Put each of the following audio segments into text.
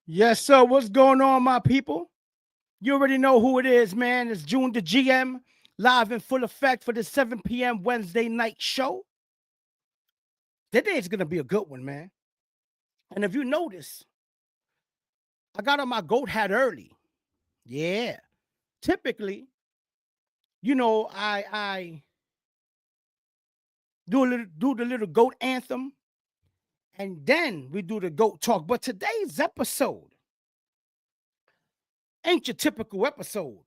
Yes, sir. What's going on, my people? You already know who it is, man. It's June the GM, live in full effect for the 7 p.m. Wednesday night show. Today is going to be a good one, man. And if you notice, I got on my goat hat early. Yeah. Typically, I do the little goat anthem, and then we do the goat talk. But today's episode ain't your typical episode.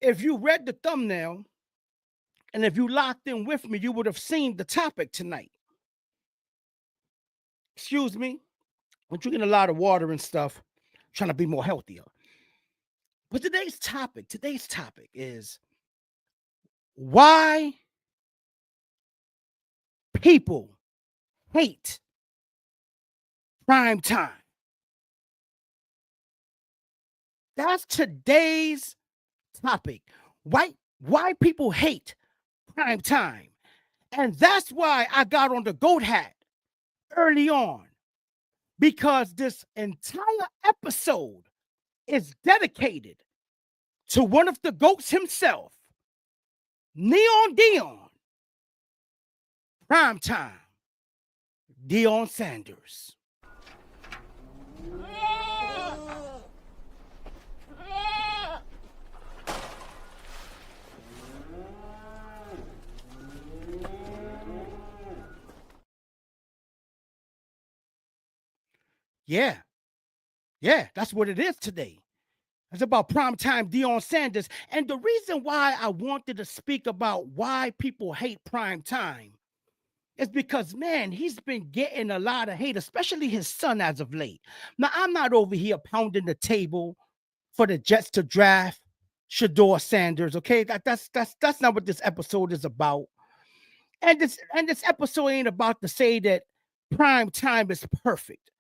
If you read the thumbnail, and if you locked in with me, you would have seen the topic tonight. Excuse me. I'm drinking a lot of water and stuff, trying to be more healthier. But today's topic is why people hate prime time. That's today's topic. Why people hate prime time. And that's why I got on the goat hat early on, because this entire episode is dedicated to one of the goats himself, Deion, prime time, Deion Sanders. Yeah, that's what it is today. It's about primetime Deion Sanders. And the reason why I wanted to speak about why people hate prime time is because, man, he's been getting a lot of hate, especially his son as of late. Now, I'm not over here pounding the table for the Jets to draft Shador Sanders. Okay, that's not what this episode is about. And this episode ain't about to say that prime time is perfect.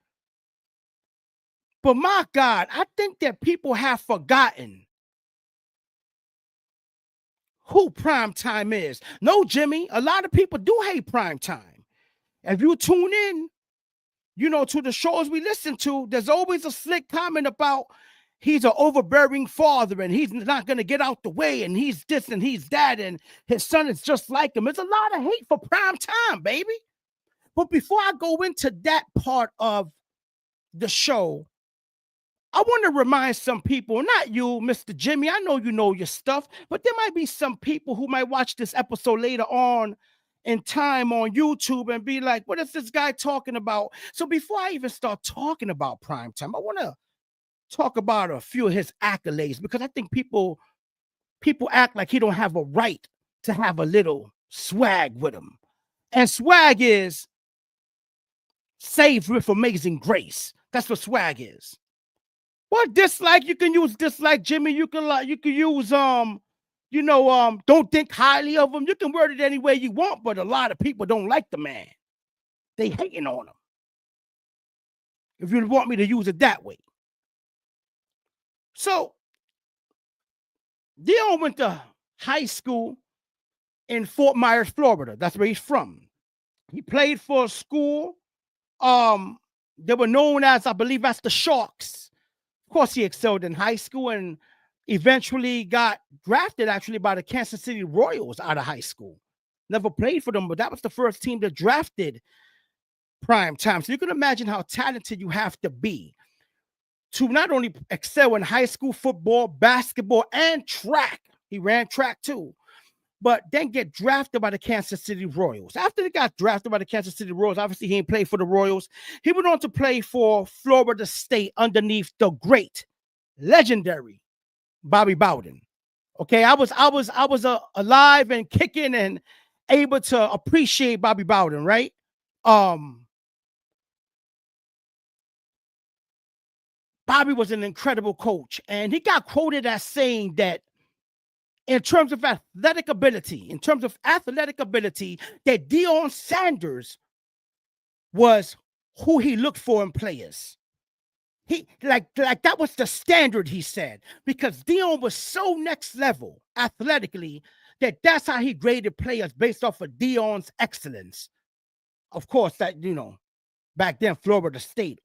But my God, I think that people have forgotten who prime time is. No, Jimmy, a lot of people do hate prime time. If you tune in, to the shows we listen to, there's always a slick comment about he's an overbearing father and he's not going to get out the way and he's this and he's that and his son is just like him. There's a lot of hate for prime time, baby. But before I go into that part of the show, I want to remind some people, not you, Mr. Jimmy, I know you know your stuff, but there might be some people who might watch this episode later on in time on YouTube and be like, what is this guy talking about? So before I even start talking about primetime, I want to talk about a few of his accolades because I think people act like he don't have a right to have a little swag with him. And swag is saved with amazing grace. That's what swag is. Well, dislike, you can use dislike, Jimmy. You can use don't think highly of him. You can word it any way you want, but a lot of people don't like the man. They hating on him. If you want me to use it that way. So Deion went to high school in Fort Myers, Florida. That's where he's from. He played for a school. They were known as, I believe, as the Sharks. Of course, he excelled in high school and eventually got drafted actually by the Kansas City Royals out of high school. Never played for them, but that was the first team that drafted prime time. So you can imagine how talented you have to be to not only excel in high school football, basketball, and track. He ran track too, but then get drafted by the Kansas City Royals. After he got drafted by the Kansas City Royals, obviously he ain't played for the Royals. He went on to play for Florida State underneath the great, legendary Bobby Bowden. Okay, I was alive and kicking and able to appreciate Bobby Bowden, right? Bobby was an incredible coach, and he got quoted as saying that in terms of athletic ability, that Deion Sanders was who he looked for in players. He like that was the standard, he said, because Deion was so next level athletically that's how he graded players based off of Deion's excellence. Of course, that back then Florida State.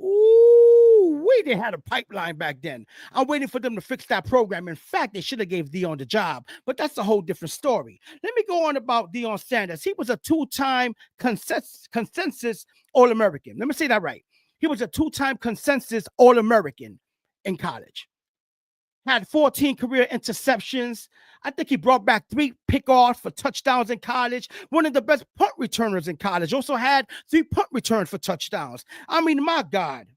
They had a pipeline back then. I'm waiting for them to fix that program. In fact, they should have gave Deion the job, but that's a whole different story. Let me go on about Deion Sanders. He was a two-time consensus All-American. Let me say that right. He was a two-time consensus All-American in college. Had 14 career interceptions. I think he brought back 3 pickoffs for touchdowns in college. One of the best punt returners in college. Also had 3 punt returns for touchdowns. I mean, my God.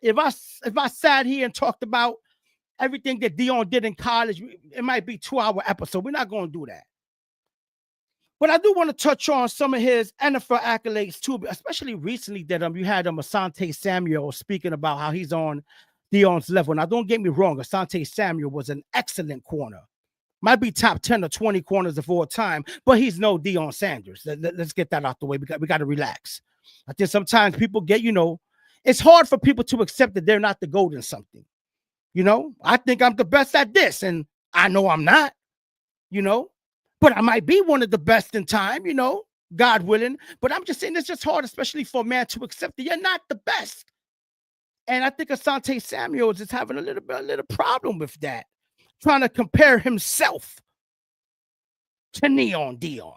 If I sat here and talked about everything that Deion did in college, it might be a 2-hour episode. We're not going to do that. But I do want to touch on some of his NFL accolades too, especially recently that you had Asante Samuel speaking about how he's on Deion's level. Now, don't get me wrong, Asante Samuel was an excellent corner. Might be top 10 or 20 corners of all time, but he's no Deion Sanders. Let's get that out the way. We got to relax. I think sometimes people get, it's hard for people to accept that they're not the GOAT in something. I think I'm the best at this, and I know I'm not, but I might be one of the best in time, God willing. But I'm just saying it's just hard, especially for a man to accept that you're not the best. And I think Asante Samuels is having a little problem with that, trying to compare himself to Neon Deion.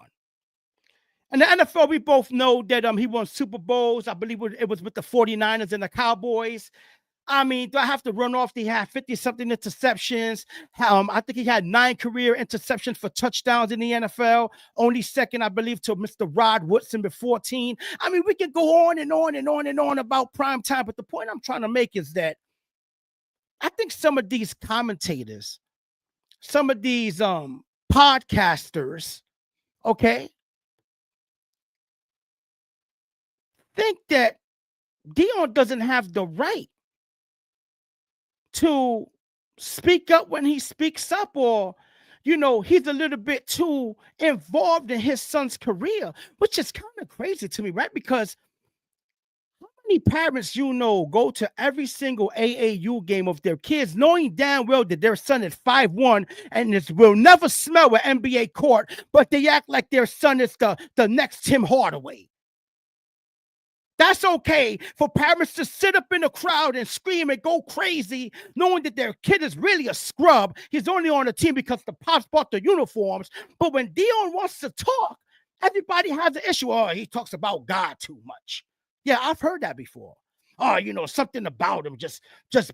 In the NFL, we both know that he won Super Bowls. I believe it was with the 49ers and the Cowboys. I mean, do I have to run off? He had 50-something interceptions. I think he had 9 career interceptions for touchdowns in the NFL. Only second, I believe, to Mr. Rod Woodson with 14. I mean, we can go on and on and on and on about prime time, but the point I'm trying to make is that I think some of these commentators, some of these podcasters, okay, think that Deion doesn't have the right to speak up when he speaks up, or he's a little bit too involved in his son's career, which is kind of crazy to me, right? Because how many parents go to every single AAU game of their kids, knowing damn well that their son is 5'1" and will never smell an NBA court, but they act like their son is the next Tim Hardaway. That's okay for parents to sit up in the crowd and scream and go crazy, knowing that their kid is really a scrub. He's only on the team because the pops bought the uniforms. But when Deion wants to talk, everybody has an issue. Oh, he talks about God too much. Yeah, I've heard that before. Oh, something about him just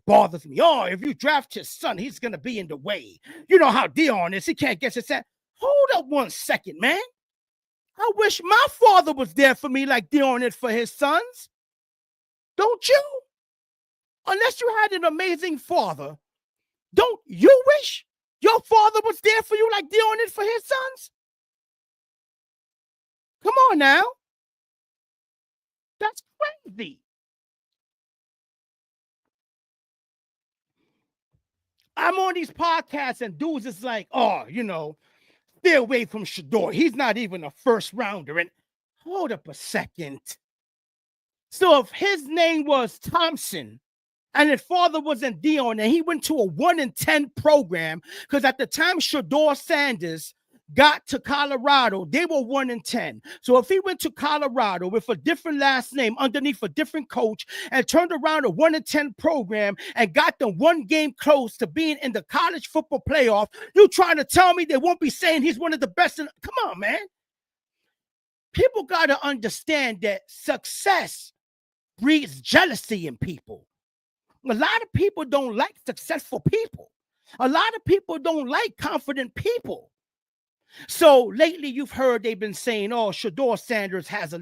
bothers me. Oh, if you draft his son, he's going to be in the way. You know how Deion is. He can't get his set. Hold up 1 second, man. I wish my father was there for me like Deion is for his sons. Don't you? Unless you had an amazing father, don't you wish your father was there for you like Deion is for his sons? Come on now. That's crazy. I'm on these podcasts and dudes is like, oh, stay away from Shador. He's not even a first rounder. And hold up a second. So if his name was Thompson and his father wasn't Deion and he went to a 1-10 program, because at the time Deion Sanders got to Colorado, they were 1-10. So if he went to Colorado with a different last name underneath a different coach and turned around a 1-10 program and got them 1 game close to being in the college football playoff, you trying to tell me they won't be saying he's one of the best? Come on, man. People got to understand that success breeds jealousy in people. A lot of people don't like successful people. A lot of people don't like confident people. So lately you've heard they've been saying, oh, Deion Sanders has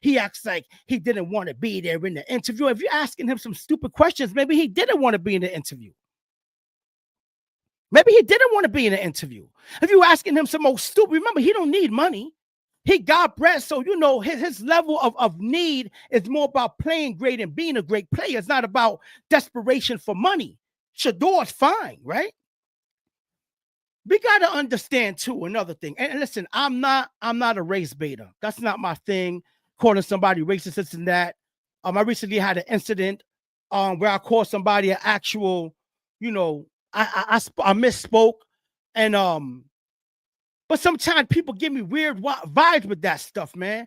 he acts like he didn't want to be there in the interview. If you're asking him some stupid questions, maybe he didn't want to be in the interview. Maybe he didn't want to be in the interview. If you're asking him some old stupid, remember, he don't need money. He got bread. So, his level of need is more about playing great and being a great player. It's not about desperation for money. Shador's fine, right? We got to understand too another thing. And listen, I'm not a race baiter. That's not my thing. Calling somebody racist, this and that. I recently had an incident where I called somebody an actual, I misspoke, and but sometimes people give me weird vibes with that stuff, man.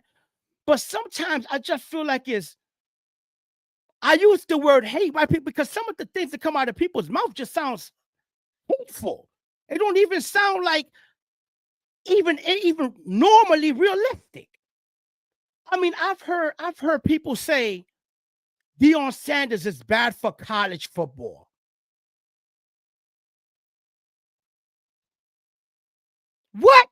But sometimes I just feel like I use the word hate by people because some of the things that come out of people's mouth just sounds hateful. It don't even sound like even normally realistic. I mean, I've heard people say Deion Sanders is bad for college football. What?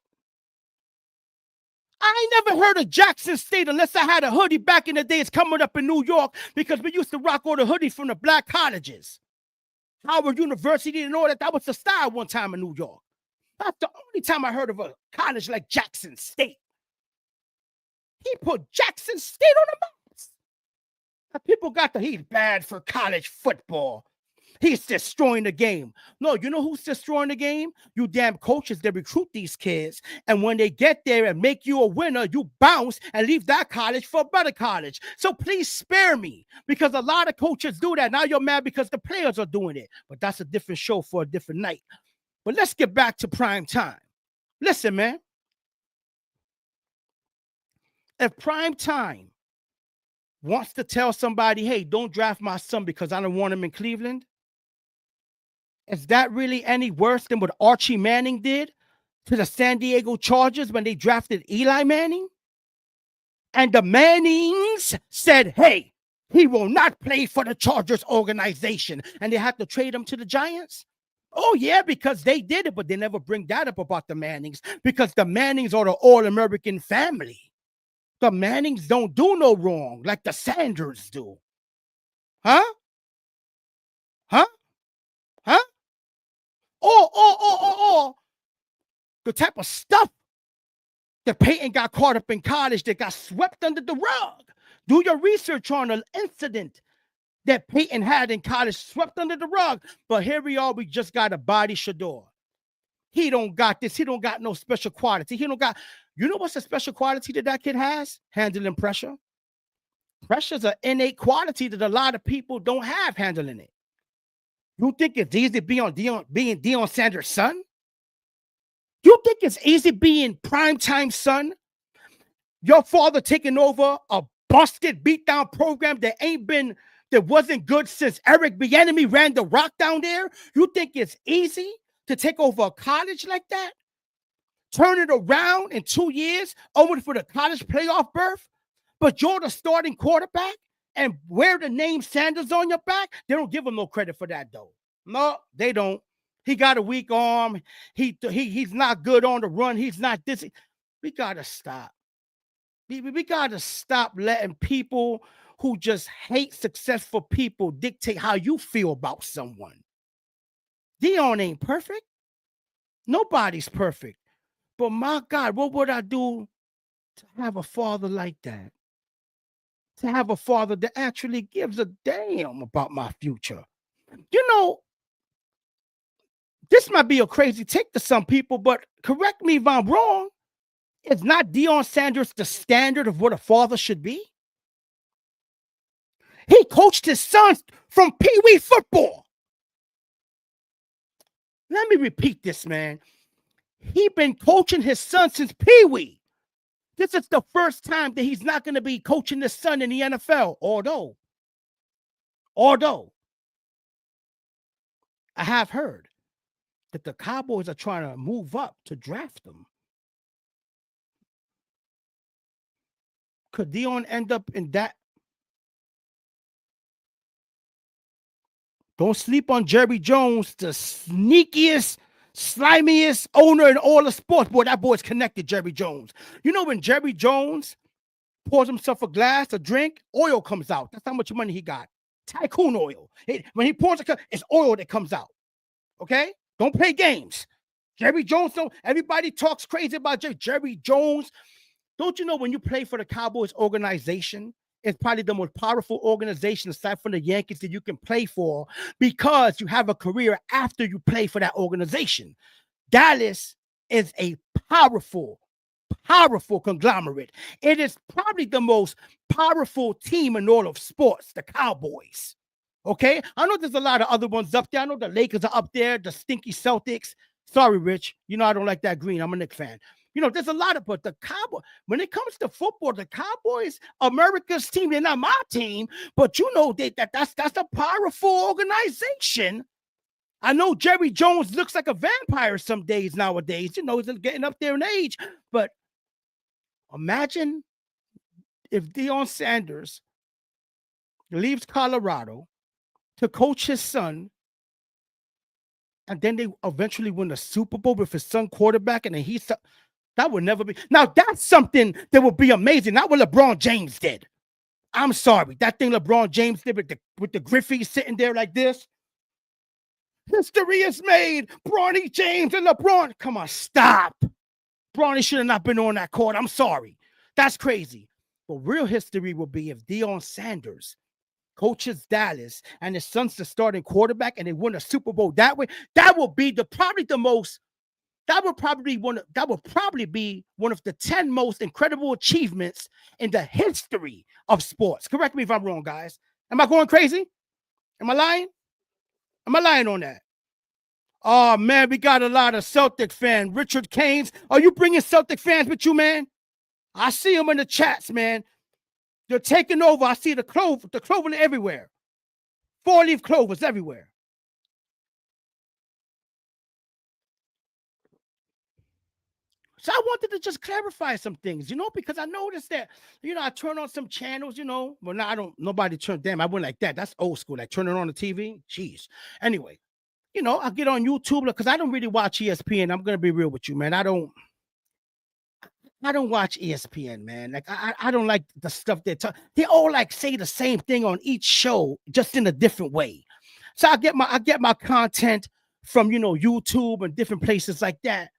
I ain't never heard of Jackson State unless I had a hoodie back in the days coming up in New York, because we used to rock all the hoodies from the black colleges. Howard University and all that. That was the style one time in New York. That's the only time I heard of a college like Jackson State. He put Jackson State on the map. People got he's bad for college football. He's destroying the game. No, you know who's destroying the game? You damn coaches that recruit these kids. And when they get there and make you a winner, you bounce and leave that college for a better college. So please spare me, because a lot of coaches do that. Now you're mad because the players are doing it. But that's a different show for a different night. But let's get back to prime time. Listen, man. If prime time wants to tell somebody, hey, don't draft my son because I don't want him in Cleveland, is that really any worse than what Archie Manning did to the San Diego Chargers when they drafted Eli Manning? And the Mannings said, hey, he will not play for the Chargers organization. And they had to trade him to the Giants? Oh, yeah, because they did it, but they never bring that up about the Mannings, because the Mannings are the all-American family. The Mannings don't do no wrong like the Sanders do. Huh? Huh? Huh? Or the type of stuff that Peyton got caught up in college that got swept under the rug. Do your research on an incident that Peyton had in college, swept under the rug. But here we are, we just got a body Shador. He don't got this. He don't got no special quality. He don't got, you know what's a special quality that kid has? Handling pressure. Pressure's an innate quality that a lot of people don't have handling it. You think it's easy being Deion Sanders' son? You think it's easy being primetime son? Your father taking over a busted, beat down program that wasn't good since Eric Bieniemy ran the rock down there. You think it's easy to take over a college like that? Turn it around in 2 years, only for the college playoff berth? But you're the starting quarterback and wear the name Sanders on your back? They don't give him no credit for that, though. No, they don't. He got a weak arm. He's not good on the run. He's not this. We got to stop. We got to stop letting people who just hate successful people dictate how you feel about someone. Deion ain't perfect. Nobody's perfect. But my God, what would I do to have a father like that? To have a father that actually gives a damn about my future. You know, this might be a crazy take to some people, but correct me if I'm wrong. Is not Deion Sanders the standard of what a father should be? He coached his sons from Pee Wee football. Let me repeat this, man. He been coaching his son since Pee Wee. This is the first time that he's not going to be coaching his son in the NFL, although I have heard that the Cowboys are trying to move up to draft him. Could Deion end up in that? Don't sleep on Jerry Jones, the sneakiest, slimiest owner in all of sports. Boy, that boy's connected, Jerry Jones. You know when Jerry Jones pours himself a glass, a drink, oil comes out. That's how much money he got. Tycoon oil. When he pours a cup, it's oil that comes out. Okay? Don't play games. Jerry Jones, everybody talks crazy about Jerry Jones. Don't you know when you play for the Cowboys organization, it's probably the most powerful organization aside from the Yankees that you can play for because you have a career after you play for that organization. Dallas is a powerful conglomerate. It is probably the most powerful team in all of sports, the Cowboys. Okay? I know there's a lot of other ones up there. I know the Lakers are up there, the stinky Celtics. Sorry, Rich. You know I don't like that green. I'm a Knicks fan. You know, there's a lot of, but the Cowboys, when it comes to football, the Cowboys, America's team, they're not my team, but you know that's a powerful organization. I know Jerry Jones looks like a vampire some days nowadays. You know, he's getting up there in age, but imagine if Deion Sanders leaves Colorado to coach his son, and then they eventually win the Super Bowl with his son quarterback, and then that would never be. Now, that's something that would be amazing. Not what LeBron James did. I'm sorry. That thing LeBron James did with the Griffey sitting there like this. History is made. Bronny James and LeBron. Come on, stop. Bronny should have not been on that court. I'm sorry. That's crazy. But real history will be if Deion Sanders coaches Dallas and his son's the starting quarterback and they win a Super Bowl that way. That will be That would probably be one of the 10 most incredible achievements in the history of sports. Correct me if I'm wrong, guys. Am I going crazy? Am I lying? Am I lying on that? Oh, man, we got a lot of Celtic fans. Richard Keynes. Are you bringing Celtic fans with you, man? I see them in the chats, man. They're taking over. I see the clover everywhere. 4-leaf clovers everywhere. So I wanted to just clarify some things, you know, because I noticed that, you know, I turn on some channels, you know, but now nobody turned them. I went like that. That's old school. Like turning on the TV. Jeez. Anyway, you know, I get on YouTube because I don't really watch ESPN. I'm going to be real with you, man. I don't watch ESPN, man. Like I don't like the stuff they all like say the same thing on each show, just in a different way. So I get my content from, you know, YouTube and different places like that.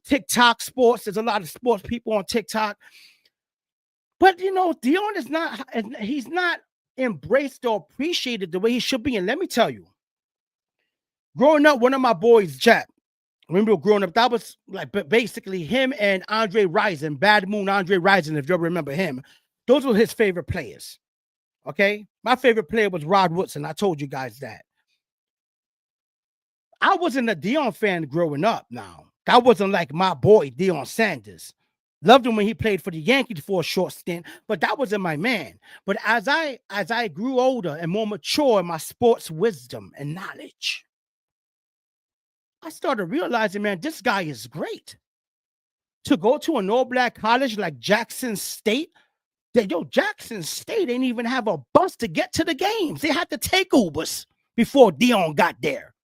TikTok sports. There's a lot of sports people on TikTok. But Deion is not. He's not embraced or appreciated the way he should be. And let me tell you, growing up, one of my boys, Jack. When we were growing up, that was like basically him and Andre Rison, Bad Moon Andre Rison, if you remember him. Those were his favorite players. Okay. My favorite player was Rod Woodson. I told you guys that. I wasn't a Deion fan growing up now. That wasn't like my boy, Deion Sanders. Loved him when he played for the Yankees for a short stint, but that wasn't my man. But as I grew older and more mature in my sports wisdom and knowledge, I started realizing, man, this guy is great. To go to an all-black college like Jackson State, Jackson State didn't even have a bus to get to the games. They had to take Ubers before Deion got there.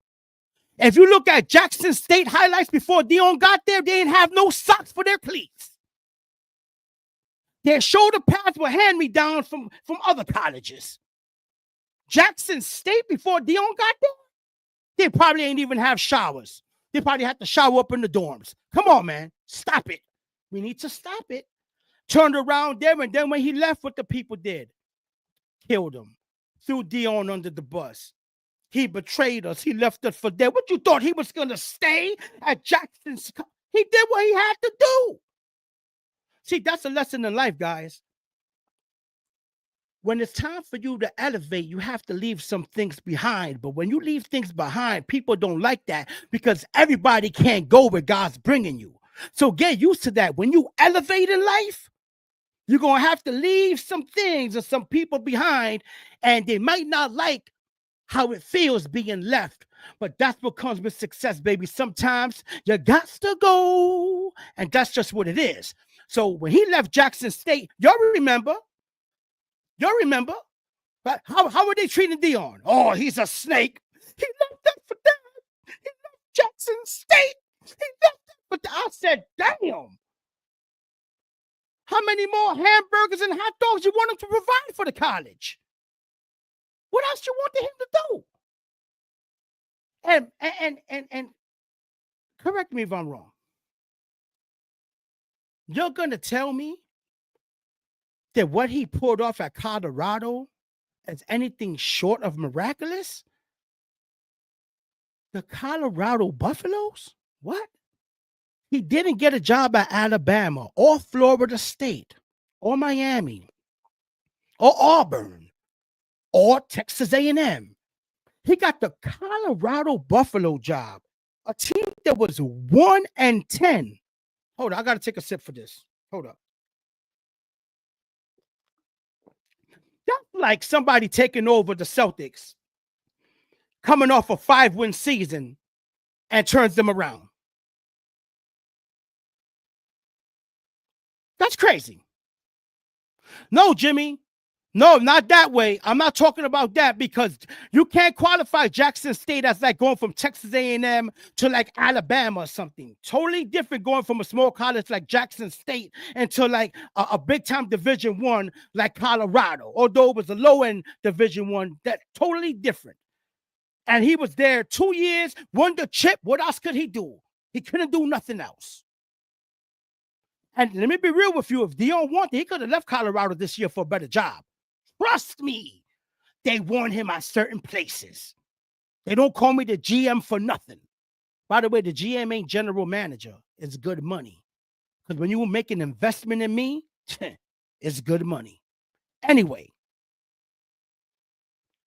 If you look at Jackson State highlights before Deion got there, they didn't have no socks for their cleats. Their shoulder pads were hand-me-downs from other colleges. Jackson State, before Deion got there, they probably ain't even have showers. They probably had to shower up in the dorms. Come on, man. Stop it. We need to stop it. Turned around there, and then when he left, what the people did? Killed him. Threw Deion under the bus. He betrayed us. He left us for dead. What you thought he was going to stay at Jackson's? He did what he had to do. See, that's a lesson in life, guys. When it's time for you to elevate, you have to leave some things behind. But when you leave things behind, people don't like that because everybody can't go where God's bringing you. So get used to that. When you elevate in life, you're going to have to leave some things or some people behind, and they might not like how it feels being left. But that's what comes with success, baby. Sometimes you got to go, and that's just what it is. So when he left Jackson State, y'all remember, but how were they treating Deion? Oh, he's a snake. He left that for that. He left Jackson State. He left that for that. I said, damn. How many more hamburgers and hot dogs you want him to provide for the college? What else you wanted him to do? And correct me if I'm wrong. You're going to tell me that what he pulled off at Colorado is anything short of miraculous? The Colorado Buffaloes? What? He didn't get a job at Alabama or Florida State or Miami or Auburn or Texas A&M. He got the Colorado Buffalo job, a team that was 1-10. Hold on, I got to take a sip for this. Hold up. That's like somebody taking over the Celtics, coming off a 5-win season, and turns them around. That's crazy. No, Jimmy. No, not that way. I'm not talking about that because you can't qualify Jackson State as like going from Texas A&M to like Alabama or something. Totally different going from a small college like Jackson State into like a big-time Division I like Colorado. Although it was a low-end Division I, that's totally different. And he was there 2 years, won the chip. What else could he do? He couldn't do nothing else. And let me be real with you. If Deion wanted, he could have left Colorado this year for a better job. Trust me, they want him at certain places. They don't call me the GM for nothing. By the way, the GM ain't general manager. It's good money. Because when you make an investment in me, it's good money. Anyway,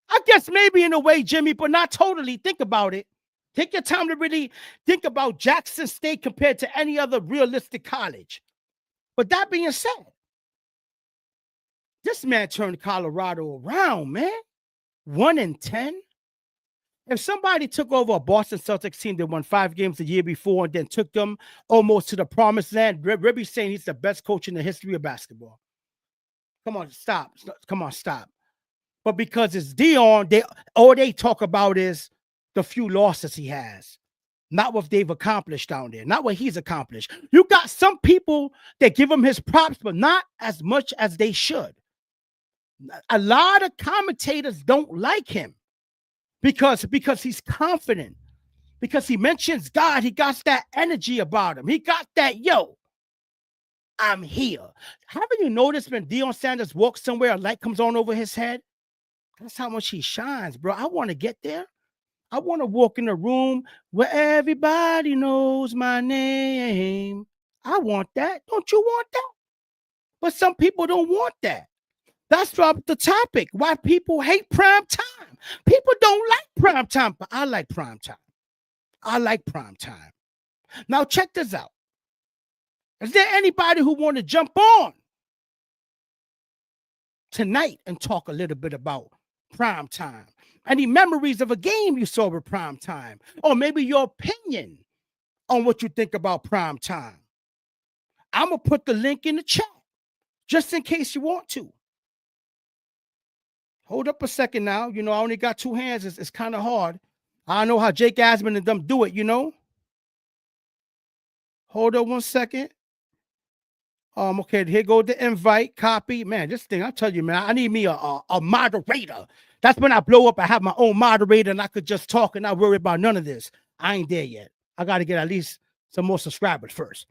I guess maybe in a way, Jimmy, but not totally. Think about it. Take your time to really think about Jackson State compared to any other realistic college. But that being said, this man turned Colorado around, man. 1-10. If somebody took over a Boston Celtics team that won 5 games the year before and then took them almost to the promised land, Ribby's saying he's the best coach in the history of basketball. Come on, stop. Come on, stop. But because it's Deion, all they talk about is the few losses he has. Not what they've accomplished down there. Not what he's accomplished. You got some people that give him his props, but not as much as they should. A lot of commentators don't like him because he's confident, because he mentions God. He got that energy about him. He got that, I'm here. Haven't you noticed when Deion Sanders walks somewhere, a light comes on over his head? That's how much he shines, bro. I want to get there. I want to walk in a room where everybody knows my name. I want that. Don't you want that? But some people don't want that. That's the topic. Why people hate prime time. People don't like prime time, but I like prime time. I like prime time. Now check this out. Is there anybody who want to jump on tonight and talk a little bit about prime time? Any memories of a game you saw with prime time? Or maybe your opinion on what you think about prime time. I'm going to put the link in the chat just in case you want to. Hold up a second now. I only got two hands. It's kind of hard. I know how Jake Asman and them do it, Hold up one second. Okay, here go the invite, copy. Man, this thing, I tell you, man, I need me a moderator. That's when I blow up. I have my own moderator and I could just talk and not worry about none of this. I ain't there yet. I got to get at least some more subscribers first.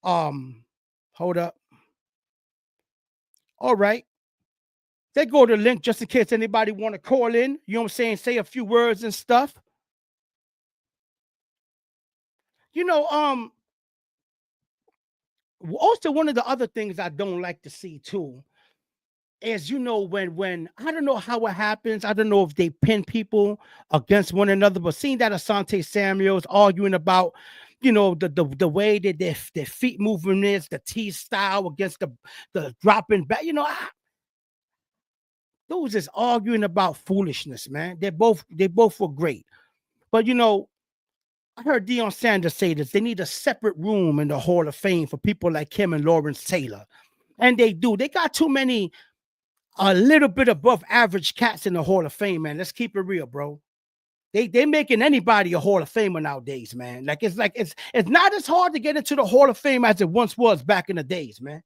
Hold up. All right. They go to the link just in case anybody want to call in. You know what I'm saying? Say a few words and stuff. Also one of the other things I don't like to see too is, when I don't know how it happens. I don't know if they pin people against one another, but seeing that Asante Samuel's arguing about, the way that their feet movement is, the T style against the dropping back, those is arguing about foolishness, man. They both were great. But I heard Deion Sanders say this. They need a separate room in the Hall of Fame for people like him and Lawrence Taylor. And they do. They got too many a little bit above average cats in the Hall of Fame, man. Let's keep it real, bro. They making anybody a Hall of Famer nowadays, man. It's not as hard to get into the Hall of Fame as it once was back in the days, man.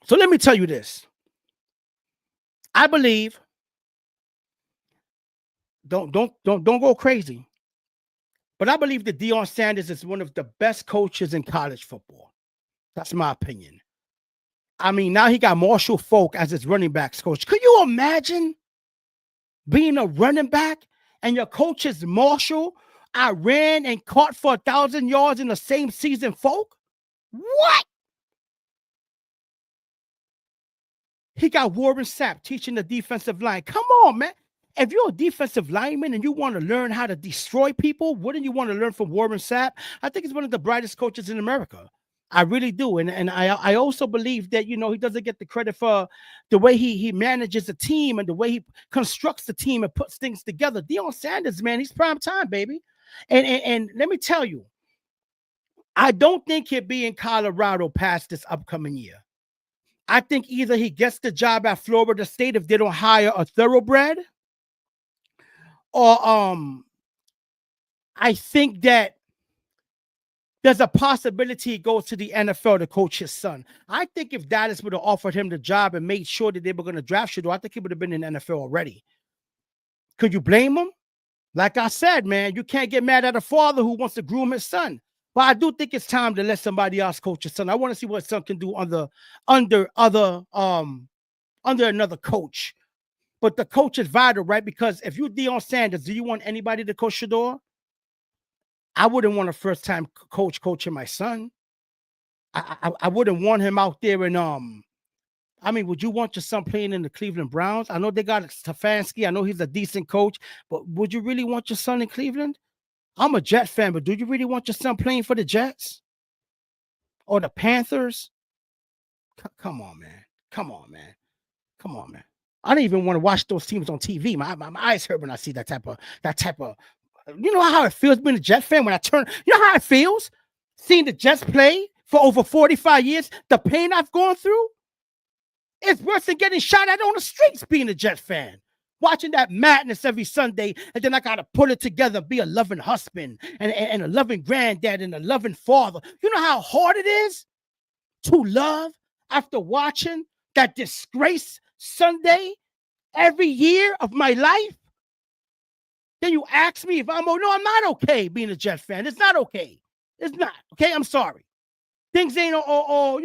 So let me tell you this. I believe, don't go crazy, but I believe that Deion Sanders is one of the best coaches in college football. That's my opinion. I mean, now he got Marshall Faulk as his running backs coach. Could you imagine being a running back and your coach is Marshall? I ran and caught for 1,000 yards in the same season, Faulk? What? He got Warren Sapp teaching the defensive line. Come on, man. If you're a defensive lineman and you want to learn how to destroy people, wouldn't you want to learn from Warren Sapp? I think he's one of the brightest coaches in America. I really do. And I also believe that, he doesn't get the credit for the way he manages the team and the way he constructs the team and puts things together. Deion Sanders, man, he's prime time, baby. And let me tell you, I don't think he'll be in Colorado past this upcoming year. I think either he gets the job at Florida State if they don't hire a thoroughbred, or I think that there's a possibility he goes to the NFL to coach his son. I think if Dallas would have offered him the job and made sure that they were going to draft you, I think he would have been in the NFL already. Could you blame him? Like I said, man, you can't get mad at a father who wants to groom his son. But I do think it's time to let somebody else coach his son. I want to see what son can do under another coach. But the coach is vital, right? Because if you're Deion Sanders, do you want anybody to coach Shador? I wouldn't want a first-time coach coaching my son. I wouldn't want him out there and I mean, would you want your son playing in the Cleveland Browns? I know they got Stefanski. I know he's a decent coach, but would you really want your son in Cleveland? I'm a Jet fan, but do you really want your son playing for the Jets or the Panthers? Come on, man. Come on, man. Come on, man. I don't even want to watch those teams on TV. My eyes hurt when I see that type of. You know how it feels being a Jet fan when I turn. You know how it feels seeing the Jets play for over 45 years. The pain I've gone through. It's worse than getting shot at on the streets being a Jet fan. Watching that madness every Sunday, and then I got to put it together, be a loving husband and a loving granddad and a loving father. You know how hard it is to love after watching that disgrace Sunday every year of my life? Then you ask me if I'm, oh, no, I'm not okay being a Jet fan. It's not okay. It's not. Okay, I'm sorry. Things ain't all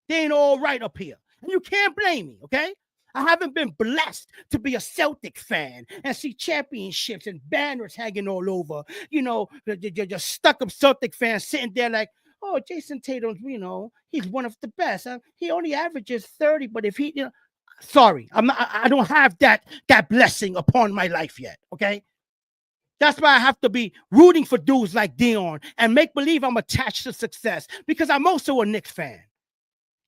they ain't all right up here. And you can't blame me, okay? I haven't been blessed to be a Celtic fan and see championships and banners hanging all over. The stuck-up Celtic fans sitting there like, oh, Jason Tatum, he's one of the best. He only averages 30, but if he, sorry, I don't have that blessing upon my life yet, okay? That's why I have to be rooting for dudes like Deion and make believe I'm attached to success because I'm also a Knicks fan.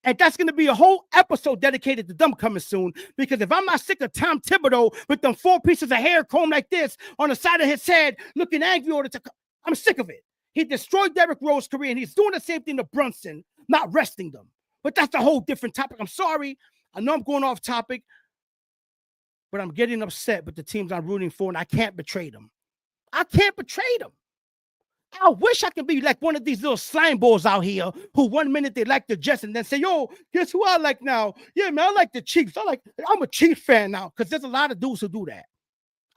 And that's going to be a whole episode dedicated to them coming soon. Because if I'm not sick of Tom Thibodeau with them 4 pieces of hair combed like this on the side of his head, looking angry all the time, I'm sick of it. He destroyed Derrick Rose's career, and he's doing the same thing to Brunson, not resting them. But that's a whole different topic. I'm sorry. I know I'm going off topic, but I'm getting upset with the teams I'm rooting for, and I can't betray them. I can't betray them. I wish I could be like one of these little slime balls out here who 1 minute they like the Jets and then say, yo, guess who I like now? Yeah, man, I like the Chiefs. I'm a Chiefs fan now because there's a lot of dudes who do that.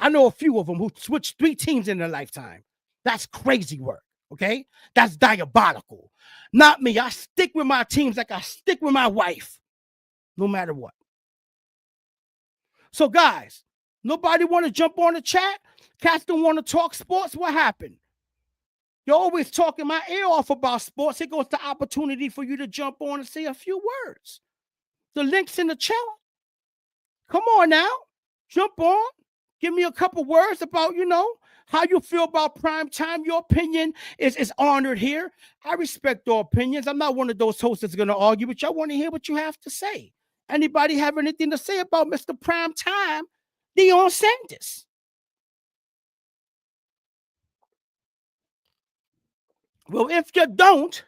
I know a few of them who switched 3 teams in their lifetime. That's crazy work, okay? That's diabolical. Not me. I stick with my teams like I stick with my wife, no matter what. So, guys, nobody want to jump on the chat? Cats don't want to talk sports? What happened? You're always talking my ear off about sports. Here goes the opportunity for you to jump on and say a few words. The link's in the chat. Come on now. Jump on. Give me a couple words about, how you feel about prime time. Your opinion is honored here. I respect all opinions. I'm not one of those hosts that's going to argue with you. I want to hear what you have to say. Anybody have anything to say about Mr. Prime Time, Deion Sanders? Well, if you don't,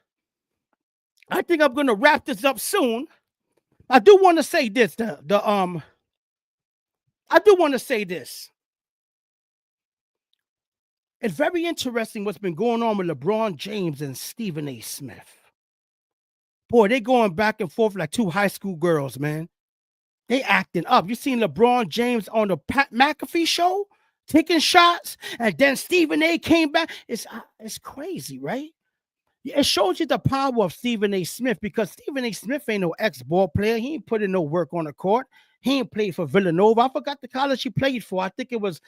I think I'm going to wrap this up soon. I do want to say this. I do want to say this. It's very interesting what's been going on with LeBron James and Stephen A. Smith. Boy, they going back and forth like 2 high school girls, man. They acting up. You seen LeBron James on the Pat McAfee show taking shots, and then Stephen A. came back. It's crazy, right? It shows you the power of Stephen A. Smith because Stephen A. Smith ain't no ex-ball player. He ain't put in no work on the court. He ain't played for Villanova. I forgot the college he played for. I think it was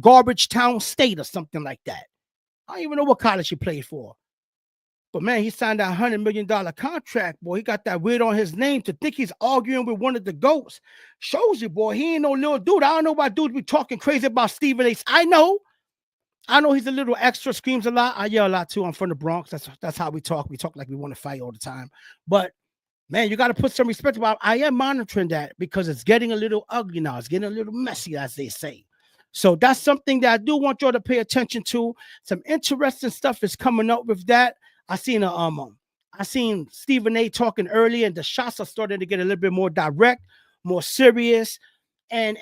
Garbage Town State or something like that. I don't even know what college he played for. But man, he signed that $100 million contract, boy. He got that weird on his name. To think he's arguing with one of the GOATs shows you, boy, he ain't no little dude. I don't know why dudes be talking crazy about Stephen A. I know he's a little extra, screams a lot. I yell a lot too. I'm from the Bronx. That's how we talk. We talk like we want to fight all the time. But man, you got to put some respect about it. I am monitoring that because it's getting a little ugly now. It's getting a little messy, as they say. So that's something that I do want y'all to pay attention to. Some interesting stuff is coming up with that. I seen Stephen A. talking earlier, and the shots are starting to get a little bit more direct, more serious. And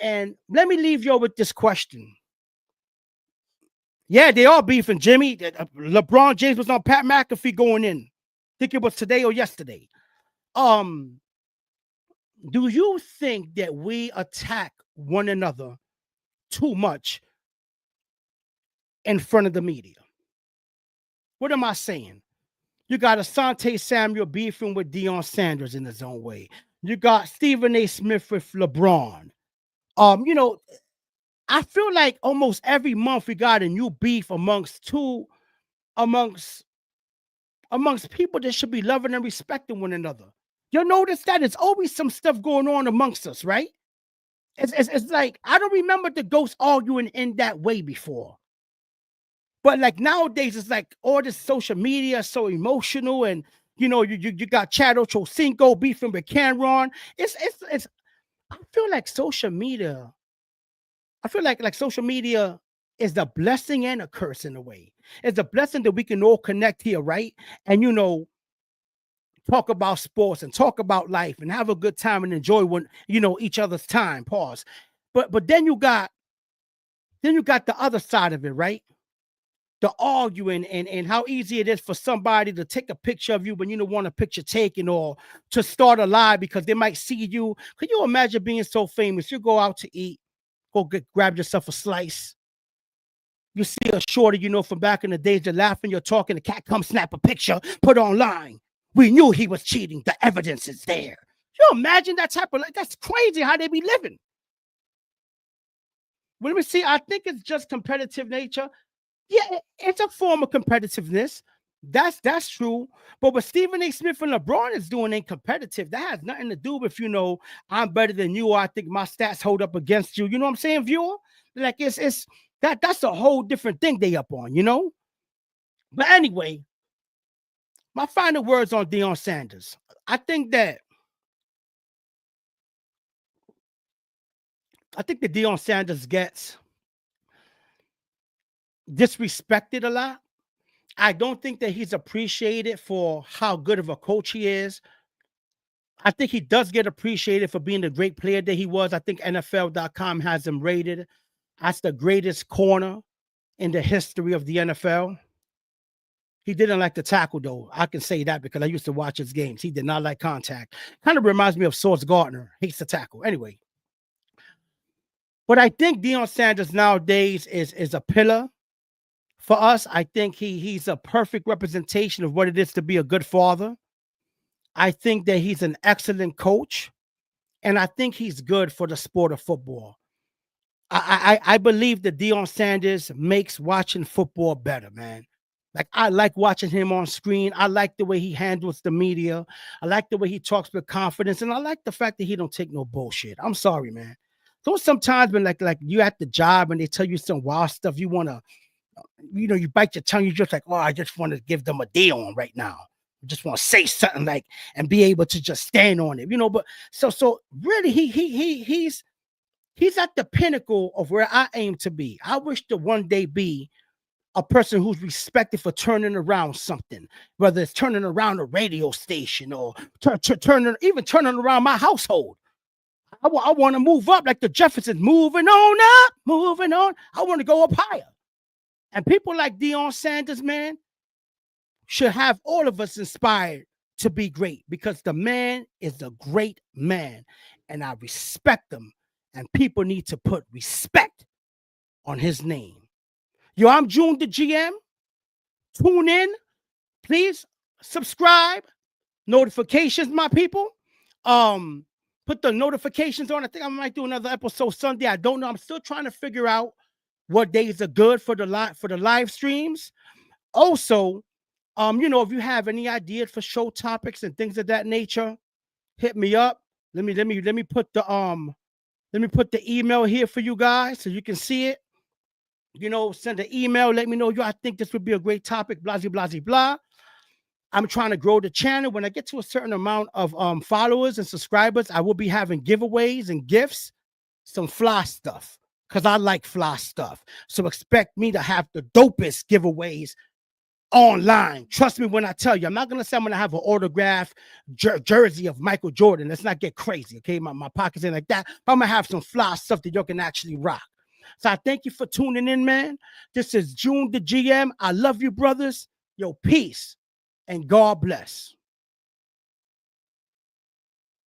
let me leave y'all with this question. Yeah, they are beefing, Jimmy. LeBron James was on Pat McAfee going in. I think it was today or yesterday. Do you think that we attack one another too much in front of the media? What am I saying? You got Asante Samuel beefing with Deion Sanders in his own way. You got Stephen A. Smith with LeBron. I feel like almost every month we got a new beef amongst people that should be loving and respecting one another. You'll notice that it's always some stuff going on amongst us, right? It's like, I don't remember the ghosts arguing in that way before. But like nowadays, it's like all this social media is so emotional, and you got Chad Ochocinco beefing with Cameron. It's I feel like social media. I feel like social media is a blessing and a curse in a way. It's a blessing that we can all connect here, right? And talk about sports and talk about life and have a good time and enjoy each other's time. Pause. But then you got the other side of it, right? The arguing and how easy it is for somebody to take a picture of you when you don't want a picture taken, or to start a lie because they might see you. Can you imagine being so famous? You go out to eat, grab yourself a slice, You see a shorty, from back in the days, you're laughing, you're talking, the cat comes snap a picture, put online. We knew he was cheating. The evidence is there. You imagine that type of, that's crazy how they be living. Well, let me see. I think it's just competitive nature. Yeah, it's a form of competitiveness. That's true. But what Stephen A. Smith and LeBron is doing ain't competitive. That has nothing to do with, I'm better than you, or I think my stats hold up against you. You know what I'm saying, viewer? Like it's that's a whole different thing they up on, But anyway, my final words on Deion Sanders. I think that Deion Sanders gets disrespected a lot. I don't think that he's appreciated for how good of a coach he is. I think he does get appreciated for being the great player that he was. I think NFL.com has him rated as the greatest corner in the history of the NFL. He didn't like the tackle, though. I can say that because I used to watch his games. He did not like contact. Kind of reminds me of Sauce Gardner. Hates the tackle. Anyway. But I think Deion Sanders nowadays is a pillar for us. I think he's a perfect representation of what it is to be a good father. I think that he's an excellent coach. And I think he's good for the sport of football. I believe that Deion Sanders makes watching football better, man. Like, I like watching him on screen. I like the way he handles the media. I like the way he talks with confidence. And I like the fact that he don't take no bullshit. I'm sorry, man. So sometimes when like you at the job and they tell you some wild stuff, you want to, you bite your tongue. You just like, oh, I just want to give them a deal on right now. I just want to say something like, and be able to just stand on it, But so really, he's at the pinnacle of where I aim to be. I wish to one day be a person who's respected for turning around something, whether it's turning around a radio station or turning around my household. I want to move up like the Jeffersons, moving on up, moving on. I want to go up higher. And people like Deion Sanders, man, should have all of us inspired to be great, because the man is a great man and I respect him, and people need to put respect on his name. Yo, I'm June the GM. Tune in. Please subscribe. Notifications, my people. Put the notifications on. I think I might do another episode Sunday. I don't know. I'm still trying to figure out what days are good for the live streams. Also, if you have any ideas for show topics and things of that nature, hit me up. Let me put the email here for you guys so you can see it. Send an email. Let me know. I think this would be a great topic. Blah, blah, blah, blah. I'm trying to grow the channel. When I get to a certain amount of followers and subscribers, I will be having giveaways and gifts, some fly stuff, because I like fly stuff. So expect me to have the dopest giveaways online. Trust me when I tell you. I'm not going to say I'm going to have an autographed jersey of Michael Jordan. Let's not get crazy, okay? My pockets ain't like that. But I'm going to have some fly stuff that you can actually rock. So I thank you for tuning in, man. This is June the GM. I love you, brothers. Yo, peace and God bless.